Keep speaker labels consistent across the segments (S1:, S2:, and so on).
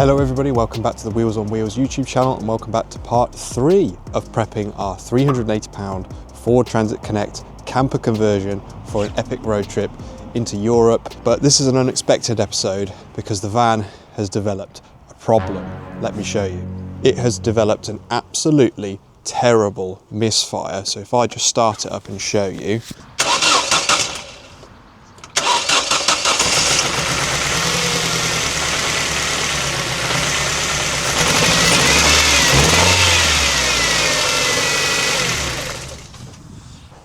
S1: Hello everybody, welcome back to the Wheels on Wheels YouTube channel and welcome back to part 3 of prepping our £380 Ford Transit Connect camper conversion for an epic road trip into Europe. But this is an unexpected episode because the van has developed a problem. Let me show you. It has developed an absolutely terrible misfire. So if I just start it up and show you.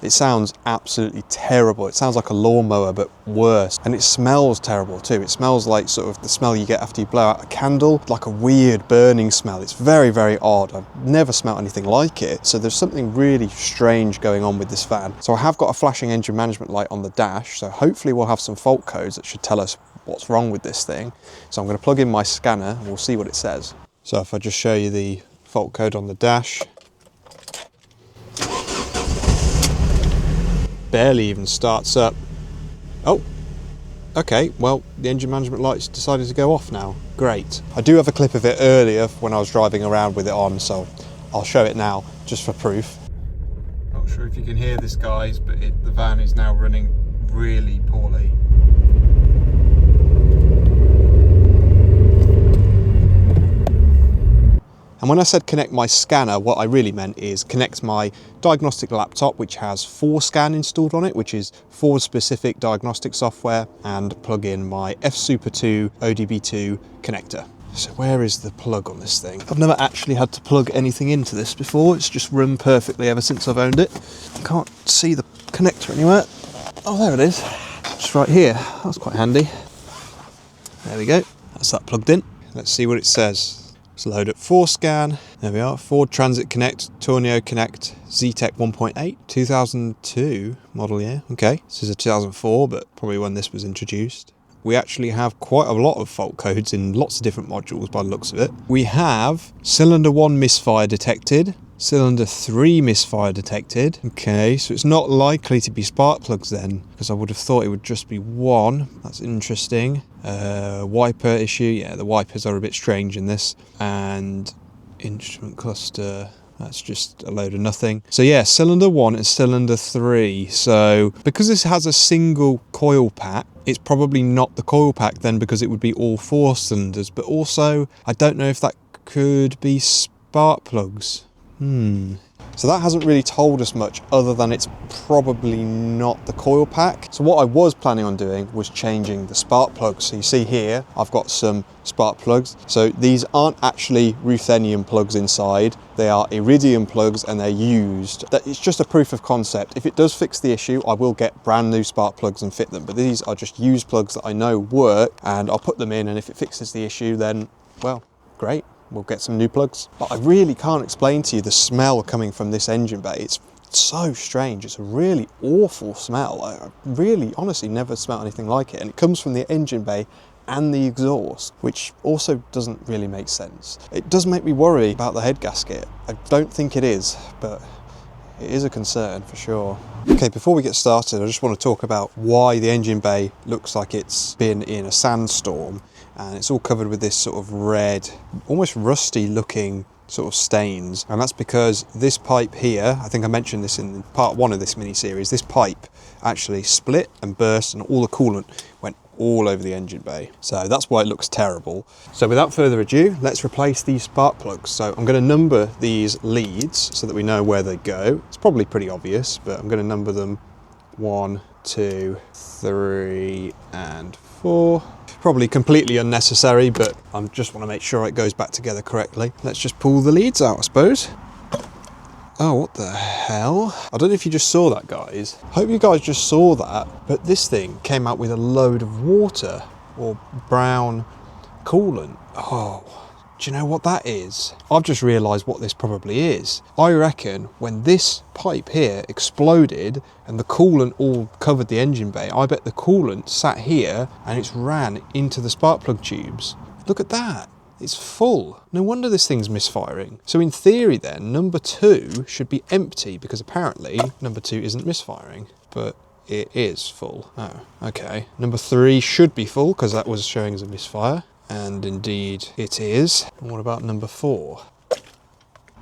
S1: It sounds absolutely terrible. It sounds like a lawnmower, but worse. And it smells terrible too. It smells like sort of the smell you get after you blow out a candle, like a weird burning smell. It's very, very odd. I've never smelled anything like it. So there's something really strange going on with this van. So I have got a flashing engine management light on the dash. So hopefully we'll have some fault codes that should tell us what's wrong with this thing. So I'm going to plug in my scanner and we'll see what it says. So if I just show you the fault code on the dash, barely even starts up. Oh, okay, well, the engine management light's decided to go off now. Great. I do have a clip of it earlier when I was driving around with it on, so I'll show it now just for proof. Not sure if you can hear this, guys, but the van is now running really poorly. And when I said connect my scanner, what I really meant is connect my diagnostic laptop, which has 4Scan installed on it, which is Ford specific diagnostic software, and plug in my F-Super 2 ODB2 connector. So where is the plug on this thing? I've never actually had to plug anything into this before. It's just run perfectly ever since I've owned it. I can't see the connector anywhere. Oh, there it is. Just right here. That's quite handy. There we go. That's that plugged in. Let's see what it says. Let's load up 4Scan. There we are. Ford Transit Connect, Tornio Connect, ZTEC 1.8, 2002 model year. Okay, this is a 2004, but probably when this was introduced. We actually have quite a lot of fault codes in lots of different modules by the looks of it. We have cylinder 1 misfire detected, cylinder 3 misfire detected. Okay, so it's not likely to be spark plugs then, because I would have thought it would just be one. That's interesting. Wiper issue, yeah, the wipers are a bit strange in this. And instrument cluster, that's just a load of nothing. So yeah, cylinder 1 and cylinder 3. So because this has a single coil pack, it's probably not the coil pack then, because it would be all 4 cylinders. But also, I don't know if that could be spark plugs. So that hasn't really told us much other than it's probably not the coil pack. So what I was planning on doing was changing the spark plugs. So you see here, I've got some spark plugs. So these aren't actually ruthenium plugs inside. They are iridium plugs and they're used. It's just a proof of concept. If it does fix the issue, I will get brand new spark plugs and fit them. But these are just used plugs that I know work, and I'll put them in, and if it fixes the issue, then, well, great. We'll get some new plugs. But I really can't explain to you the smell coming from this engine bay. It's so strange. It's a really awful smell. I really, honestly, never smelled anything like it. And it comes from the engine bay and the exhaust, which also doesn't really make sense. It does make me worry about the head gasket. I don't think it is, but it is a concern for sure. Okay, before we get started, I just want to talk about why the engine bay looks like it's been in a sandstorm. And it's all covered with this sort of red, almost rusty looking sort of stains. And that's because this pipe here, I think I mentioned this in part 1 of this mini series, this pipe actually split and burst and all the coolant went all over the engine bay. So that's why it looks terrible. So without further ado, let's replace these spark plugs. So I'm going to number these leads so that we know where they go. It's probably pretty obvious, but I'm going to number them 1, 2, 3 and 4. Probably completely unnecessary, but I just want to make sure it goes back together correctly. Let's just pull the leads out, I suppose. Oh, what the hell? I don't know if you just saw that, guys. Hope you guys just saw that, but this thing came out with a load of water or brown coolant. Oh, do you know what that is? I've just realised what this probably is. I reckon when this pipe here exploded and the coolant all covered the engine bay, I bet the coolant sat here and it's ran into the spark plug tubes. Look at that. It's full. No wonder this thing's misfiring. So in theory then, number 2 should be empty because apparently number 2 isn't misfiring, but it is full. Oh, okay. Number 3 should be full because that was showing as a misfire. And indeed it is. And what about number 4?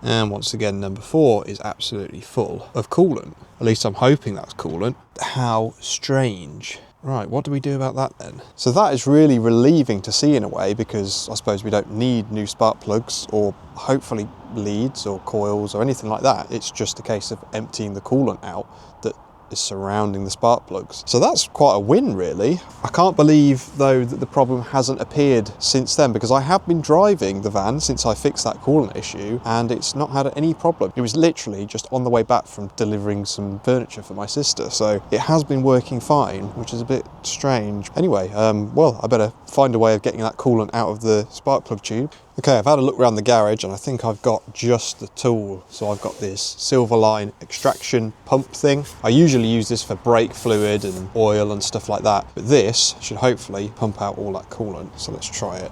S1: And once again, number 4 is absolutely full of coolant. At least I'm hoping that's coolant. How strange. Right, what do we do about that then? So that is really relieving to see in a way, because I suppose we don't need new spark plugs or hopefully leads or coils or anything like that. It's just a case of emptying the coolant out that is surrounding the spark plugs. So that's quite a win, really. I can't believe though that the problem hasn't appeared since then, because I have been driving the van since I fixed that coolant issue and it's not had any problem. It was literally just on the way back from delivering some furniture for my sister, so it has been working fine, which is a bit strange. Anyway, well, I better find a way of getting that coolant out of the spark plug tube. Okay, I've had a look around the garage and I think I've got just the tool. So I've got this Silverline extraction pump thing. I usually use this for brake fluid and oil and stuff like that, but this should hopefully pump out all that coolant. So let's try it.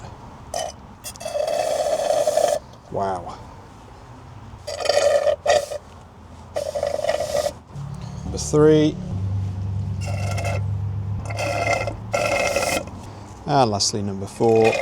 S1: Wow. Number 3. And lastly, number 4.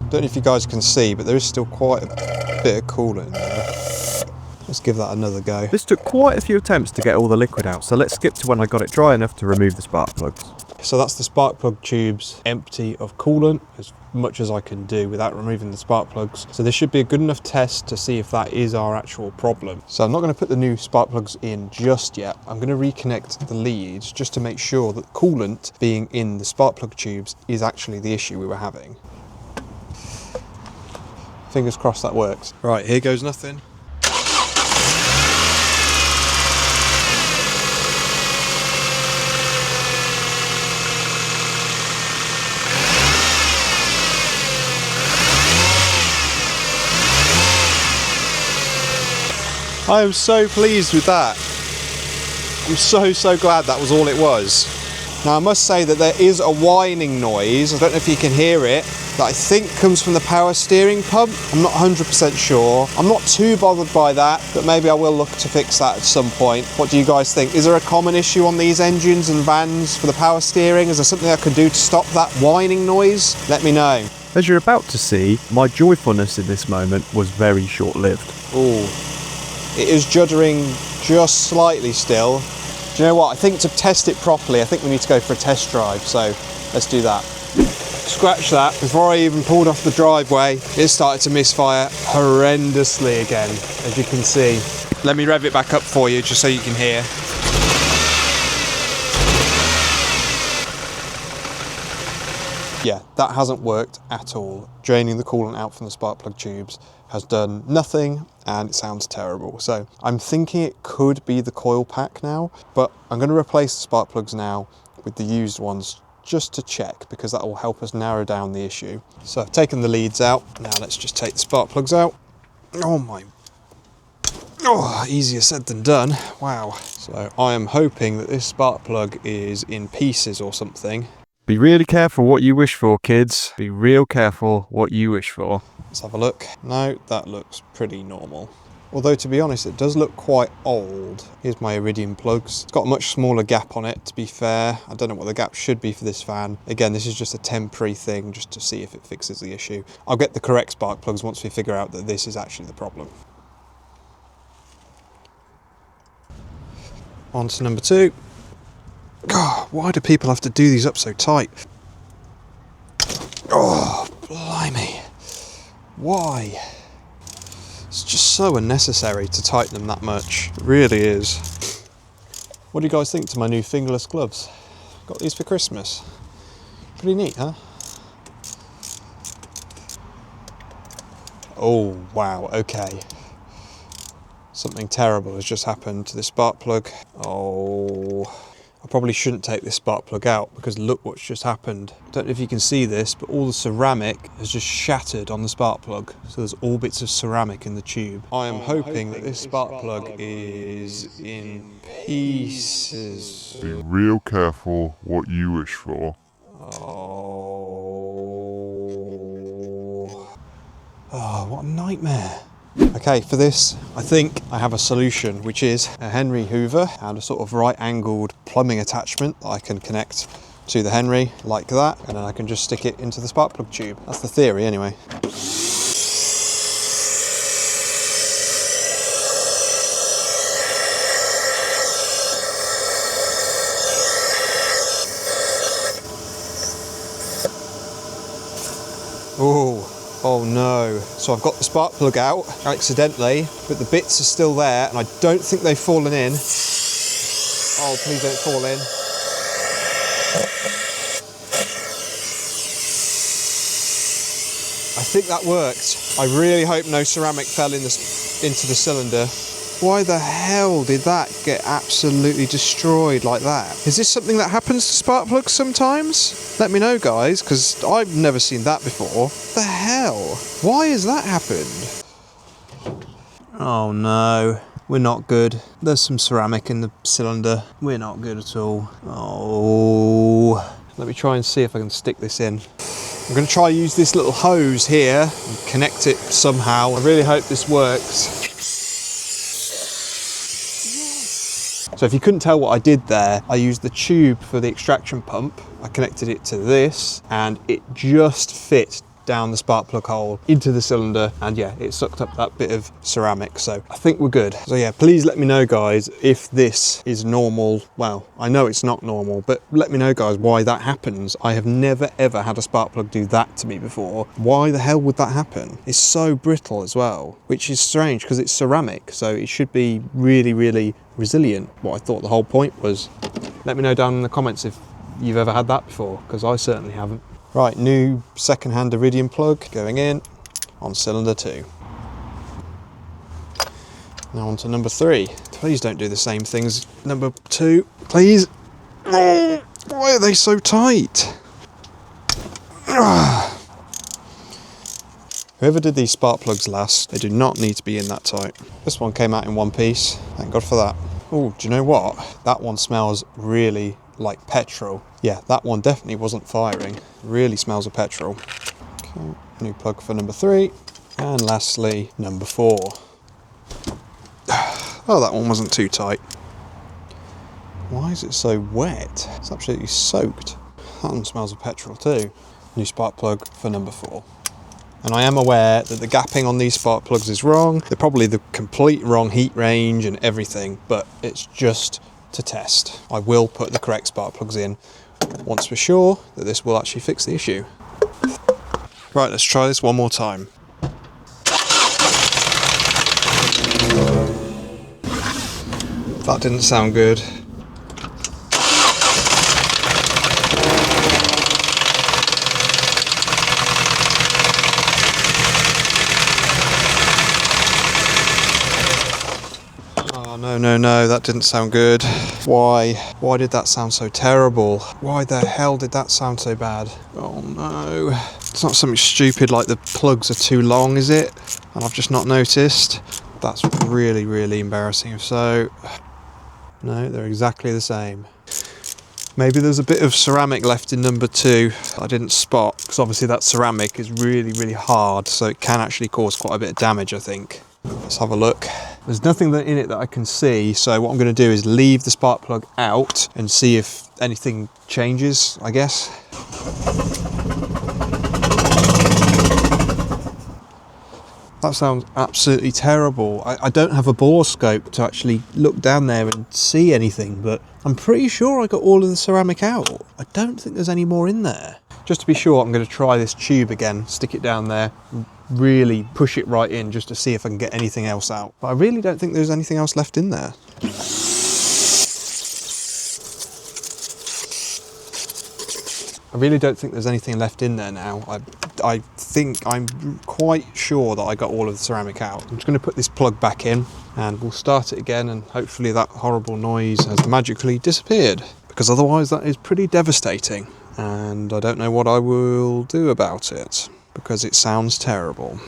S1: Don't know if you guys can see, but there is still quite a bit of coolant in there. Let's give that another go.
S2: This took quite a few attempts to get all the liquid out, so let's skip to when I got it dry enough to remove the spark plugs.
S1: So that's the spark plug tubes empty of coolant, as much as I can do without removing the spark plugs. So this should be a good enough test to see if that is our actual problem. So I'm not going to put the new spark plugs in just yet. I'm going to reconnect the leads just to make sure that coolant being in the spark plug tubes is actually the issue we were having. Fingers crossed that works. Right, here goes nothing. I am so pleased with that. I'm so glad that was all it was. Now I must say that there is a whining noise, I don't know if you can hear it, that I think comes from the power steering pump. I'm not 100% sure. I'm not too bothered by that, but maybe I will look to fix that at some point. What do you guys think? Is there a common issue on these engines and vans for the power steering? Is there something I could do to stop that whining noise? Let me know.
S2: As you're about to see, my joyfulness in this moment was very short-lived.
S1: Ooh, it is juddering just slightly still. Do you know what? I think to test it properly, I think we need to go for a test drive, so let's do that. Scratch that. Before I even pulled off the driveway, it started to misfire horrendously again, as you can see. Let me rev it back up for you, just so you can hear. Yeah, that hasn't worked at all. Draining the coolant out from the spark plug tubes has done nothing and it sounds terrible. So I'm thinking it could be the coil pack now, but I'm going to replace the spark plugs now with the used ones just to check, because that will help us narrow down the issue. So I've taken the leads out. Now let's just take the spark plugs out. Oh my, oh, easier said than done. Wow. So I am hoping that this spark plug is in pieces or something.
S2: Be really careful what you wish for, kids. Be real careful what you wish for.
S1: Let's have a look. No, that looks pretty normal. Although, to be honest, it does look quite old. Here's my iridium plugs. It's got a much smaller gap on it, to be fair. I don't know what the gap should be for this fan. Again, this is just a temporary thing, just to see if it fixes the issue. I'll get the correct spark plugs once we figure out that this is actually the problem. On to number 2. God, why do people have to do these up so tight? Oh, blimey. Why? It's just so unnecessary to tighten them that much. It really is. What do you guys think to my new fingerless gloves? Got these for Christmas. Pretty neat, huh? Oh, wow, okay. Something terrible has just happened to the spark plug. Oh, I probably shouldn't take this spark plug out, because look what's just happened. Don't know if you can see this, but all the ceramic has just shattered on the spark plug. So there's all bits of ceramic in the tube. I am hoping that this spark plug is in pieces.
S3: Be real careful what you wish for.
S1: Oh, what a nightmare. Okay, for this, I think I have a solution, which is a Henry Hoover and a sort of right-angled plumbing attachment that I can connect to the Henry like that, and then I can just stick it into the spark plug tube. That's the theory anyway. Oh no. So I've got the spark plug out accidentally, but the bits are still there and I don't think they've fallen in. Oh, please don't fall in. I think that worked. I really hope no ceramic fell into the cylinder. Why the hell did that get absolutely destroyed like that? Is this something that happens to spark plugs sometimes? Let me know, guys, because I've never seen that before. The hell? Why has that happened? Oh no, we're not good. There's some ceramic in the cylinder. We're not good at all. Oh, let me try and see if I can stick this in. I'm going to try and use this little hose here and connect it somehow. I really hope this works. So if you couldn't tell what I did there, I used the tube for the extraction pump. I connected it to this and it just fit down the spark plug hole into the cylinder, and yeah, it sucked up that bit of ceramic, so I think we're good. So yeah, please let me know, guys, if this is normal. Well, I know it's not normal, but let me know, guys, why that happens. I have never ever had a spark plug do that to me before. Why the hell would that happen? It's so brittle as well, which is strange because it's ceramic, so it should be really, really resilient. What I thought the whole point was. Let me know down in the comments if you've ever had that before, because I certainly haven't. Right, new second-hand iridium plug going in on cylinder 2. Now on to number 3. Please don't do the same things. Number 2, please. Oh, why are they so tight? Whoever did these spark plugs last, they do not need to be in that tight. This one came out in one piece. Thank God for that. Oh, do you know what? That one smells really like petrol. Yeah, that one definitely wasn't firing. Really smells of petrol. Okay, new plug for number 3. And lastly, number 4. Oh, that one wasn't too tight. Why is it so wet? It's absolutely soaked. That one smells of petrol too. New spark plug for number 4. And I am aware that the gapping on these spark plugs is wrong. They're probably the complete wrong heat range and everything, but it's just to test. I will put the correct spark plugs in once we're sure that this will actually fix the issue. Right, let's try this one more time. That didn't sound good. No, that didn't sound good. Why? Why did that sound so terrible? Why the hell did that sound so bad? Oh no. It's not something stupid like the plugs are too long, is it? And I've just not noticed. That's really, really embarrassing. So, no, they're exactly the same. Maybe there's a bit of ceramic left in number 2 I didn't spot, because obviously that ceramic is really, really hard, so it can actually cause quite a bit of damage, I think. Let's have a look. There's nothing in it that I can see, so what I'm going to do is leave the spark plug out and see if anything changes, I guess. That sounds absolutely terrible. I don't have a bore scope to actually look down there and see anything, but I'm pretty sure I got all of the ceramic out. I don't think there's any more in there. Just to be sure, I'm going to try this tube again, stick it down there, really push it right in just to see if I can get anything else out. But I really don't think there's anything else left in there. I really don't think there's anything left in there now. I think I'm quite sure that I got all of the ceramic out. I'm just going to put this plug back in and we'll start it again, and hopefully that horrible noise has magically disappeared, because otherwise that is pretty devastating and I don't know what I will do about it, because it sounds terrible.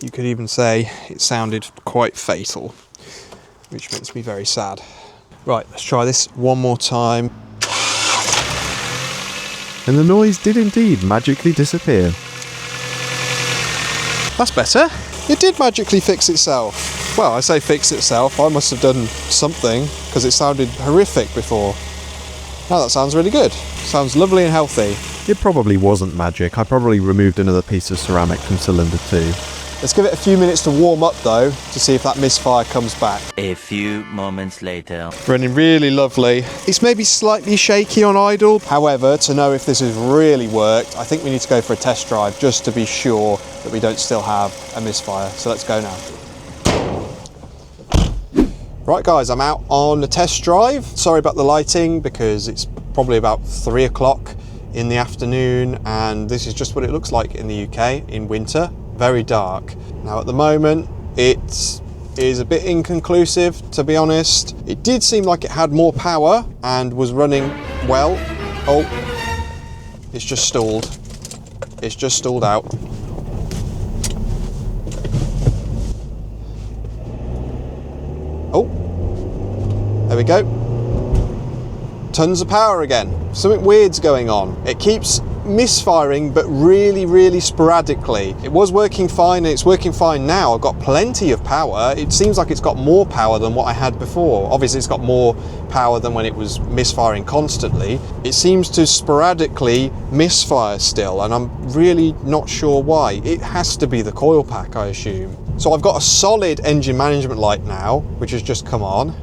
S1: You could even say it sounded quite fatal, which makes me very sad. Right, let's try this one more time.
S2: And the noise did indeed magically disappear.
S1: That's better. It did magically fix itself. Well, I say fix itself, I must have done something, because it sounded horrific before. Oh, that sounds really good. Sounds lovely and healthy.
S2: It probably wasn't magic. I probably removed another piece of ceramic from cylinder 2.
S1: Let's give it a few minutes to warm up though, to see if that misfire comes back.
S4: A few moments later.
S1: Running really lovely. It's maybe slightly shaky on idle. However, to know if this has really worked, I think we need to go for a test drive just to be sure that we don't still have a misfire. So let's go now. Right guys, I'm out on a test drive. Sorry about the lighting because it's probably about 3 o'clock in the afternoon and this is just what it looks like in the UK in winter. Very dark. Now at the moment it is a bit inconclusive, to be honest. It did seem like it had more power and was running well. Oh, it's just stalled. It's just stalled out. Oh, there we go. Tons of power again. Something weird's going on. It keeps misfiring, but really sporadically. It was working fine and it's working fine now. I've got plenty of power. It seems like it's got more power than what I had before. Obviously it's got more power than when it was misfiring constantly. It seems to sporadically misfire still and I'm really not sure why. It has to be the coil pack, I assume. So I've got a solid engine management light now, which has just come on.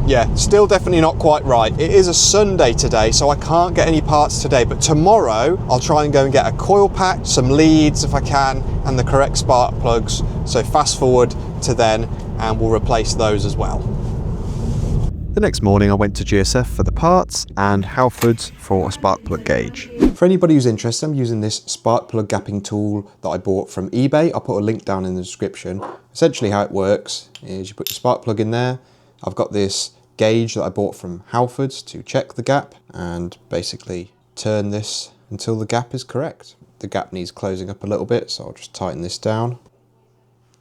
S1: Yeah, still definitely not quite right. It is a Sunday today, so I can't get any parts today, but tomorrow I'll try and go and get a coil pack, some leads if I can, and the correct spark plugs. So fast forward to then, and we'll replace those as well.
S2: The next morning I went to GSF for the parts and Halfords for a spark plug gauge.
S1: For anybody who's interested, I'm using this spark plug gapping tool that I bought from eBay. I'll put a link down in the description. Essentially how it works is you put your spark plug in there. I've got this gauge that I bought from Halfords to check the gap and basically turn this until the gap is correct. The gap needs closing up a little bit, so I'll just tighten this down.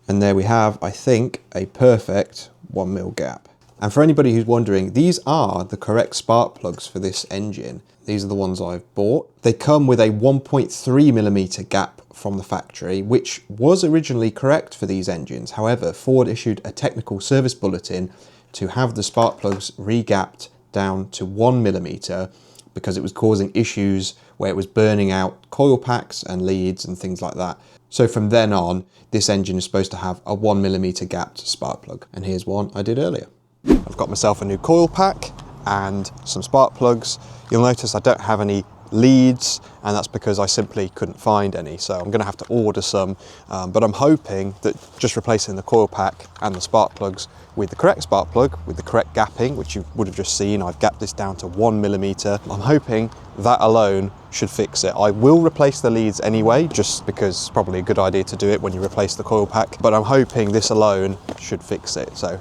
S1: And there we have, I think, a perfect 1mm gap. And for anybody who's wondering, these are the correct spark plugs for this engine. These are the ones I've bought. They come with a 1.3mm gap from the factory, which was originally correct for these engines. However, Ford issued a technical service bulletin to have the spark plugs re-gapped down to 1mm because it was causing issues where it was burning out coil packs and leads and things like that. So from then on, this engine is supposed to have a 1mm gapped spark plug. And here's one I did earlier. I've got myself a new coil pack and some spark plugs. You'll notice I don't have any leads, and that's because I simply couldn't find any, so I'm going to have to order some, but I'm hoping that just replacing the coil pack and the spark plugs with the correct spark plug, with the correct gapping, which you would have just seen, I've gapped this down to 1mm. I'm hoping that alone should fix it. I will replace the leads anyway, just because it's probably a good idea to do it when you replace the coil pack, but I'm hoping this alone should fix it, so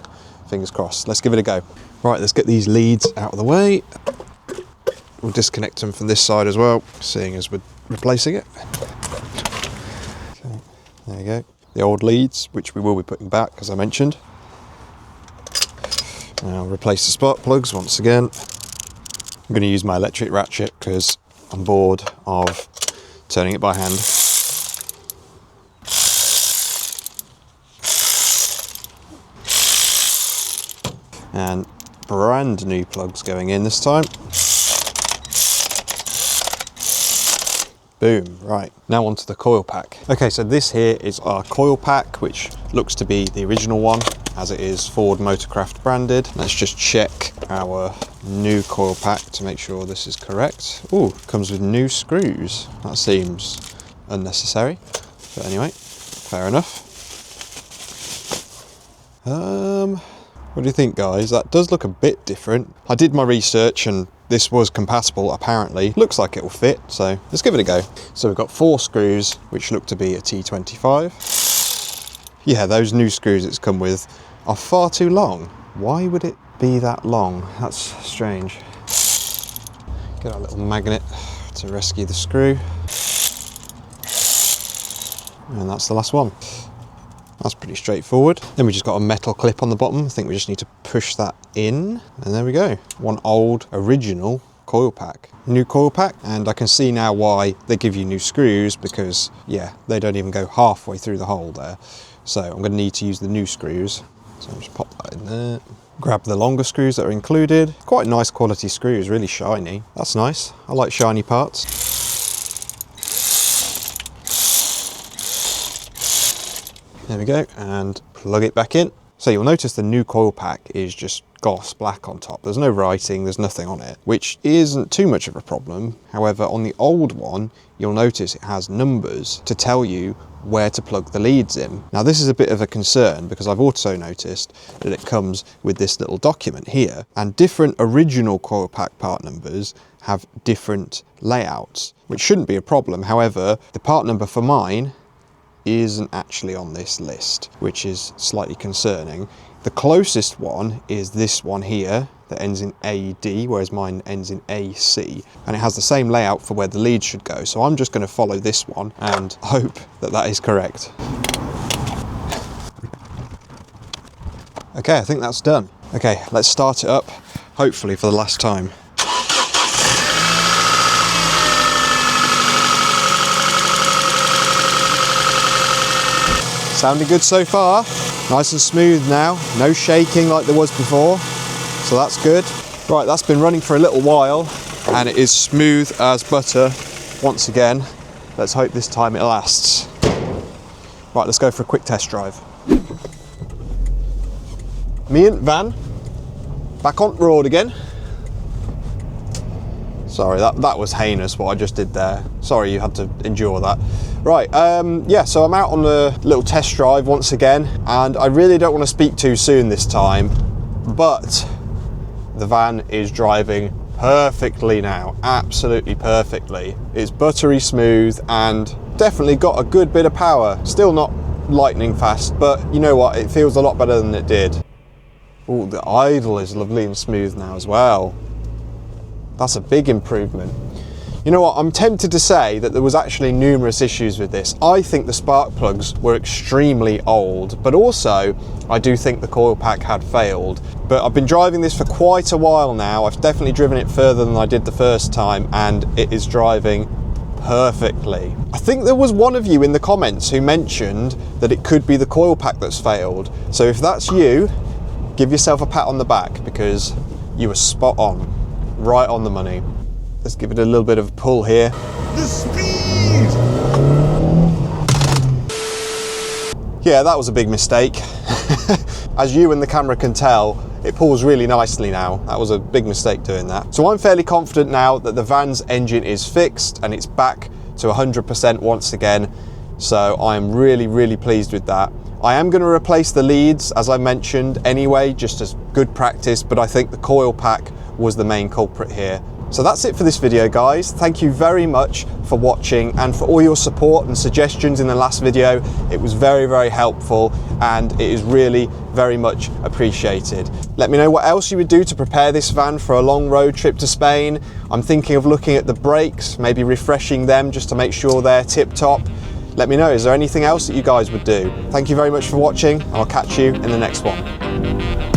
S1: fingers crossed. Let's give it a go. Right, let's get these leads out of the way. We'll disconnect them from this side as well, seeing as we're replacing it. Okay, there you go. The old leads, which we will be putting back, as I mentioned. Now replace the spark plugs once again. I'm going to use my electric ratchet because I'm bored of turning it by hand. And brand new plugs going in this time. Boom, right, now onto the coil pack. Okay, so this here is our coil pack, which looks to be the original one, as it is Ford Motorcraft branded. Let's just check our new coil pack to make sure this is correct. Ooh, comes with new screws. That seems unnecessary, but anyway, fair enough. What do you think, guys? That does look a bit different. I did my research and this was compatible, apparently. Looks like it will fit, so let's give it a go. So we've got 4 screws, which look to be a T25. Yeah, those new screws it's come with are far too long. Why would it be that long? That's strange. Get our little magnet to rescue the screw. And that's the last one. That's pretty straightforward. Then we just got a metal clip on the bottom. I think we just need to push that in, and there we go. One old original coil pack. New coil pack, and I can see now why they give you new screws, because yeah, they don't even go halfway through the hole there. So I'm going to need to use the new screws. So I'll just pop that in there. Grab the longer screws that are included. Quite nice quality screws, really shiny. That's nice. I like shiny parts. There we go, and plug it back in. So you'll notice the new coil pack is just gloss black on top. There's no writing, there's nothing on it, which isn't too much of a problem. However, on the old one, you'll notice it has numbers to tell you where to plug the leads in. Now this is a bit of a concern because I've also noticed that it comes with this little document here, and different original coil pack part numbers have different layouts, which shouldn't be a problem. However, the part number for mine isn't actually on this list, which is slightly concerning. The closest one is this one here that ends in AD, whereas mine ends in AC, and it has the same layout for where the lead should go. So I'm just going to follow this one and hope that that is correct. Okay, I think that's done. Okay, let's start it up, hopefully for the last time. Sounding good so far. Nice and smooth now, no shaking like there was before, so that's good. Right, that's been running for a little while and it is smooth as butter once again. Let's hope this time it lasts. Right, let's go for a quick test drive. Me and van back on road again. Sorry, that was heinous what I just did there. Sorry you had to endure that. Right, yeah, so I'm out on a little test drive once again, and I really don't want to speak too soon this time, but the van is driving perfectly now, absolutely perfectly. It's buttery smooth and definitely got a good bit of power. Still not lightning fast, but you know what, it feels a lot better than it did. Oh, the idle is lovely and smooth now as well. That's a big improvement. You know what, I'm tempted to say that there was actually numerous issues with this. I think the spark plugs were extremely old, but also I do think the coil pack had failed. But I've been driving this for quite a while now. I've definitely driven it further than I did the first time, and it is driving perfectly. I think there was one of you in the comments who mentioned that it could be the coil pack that's failed. So if that's you, give yourself a pat on the back because you were spot on, right on the money. Let's give it a little bit of a pull here.
S3: The speed!
S1: Yeah, that was a big mistake. As you and the camera can tell, it pulls really nicely now. That was a big mistake doing that. So I'm fairly confident now that the van's engine is fixed and it's back to 100% once again. So I'm really, really pleased with that. I am going to replace the leads, as I mentioned anyway, just as good practice, but I think the coil pack was the main culprit here. So that's it for this video, guys. Thank you very much for watching and for all your support and suggestions in the last video. It was very, very helpful and it is really very much appreciated. Let me know what else you would do to prepare this van for a long road trip to Spain. I'm thinking of looking at the brakes, maybe refreshing them just to make sure they're tip-top. Let me know, is there anything else that you guys would do? Thank you very much for watching, and I'll catch you in the next one.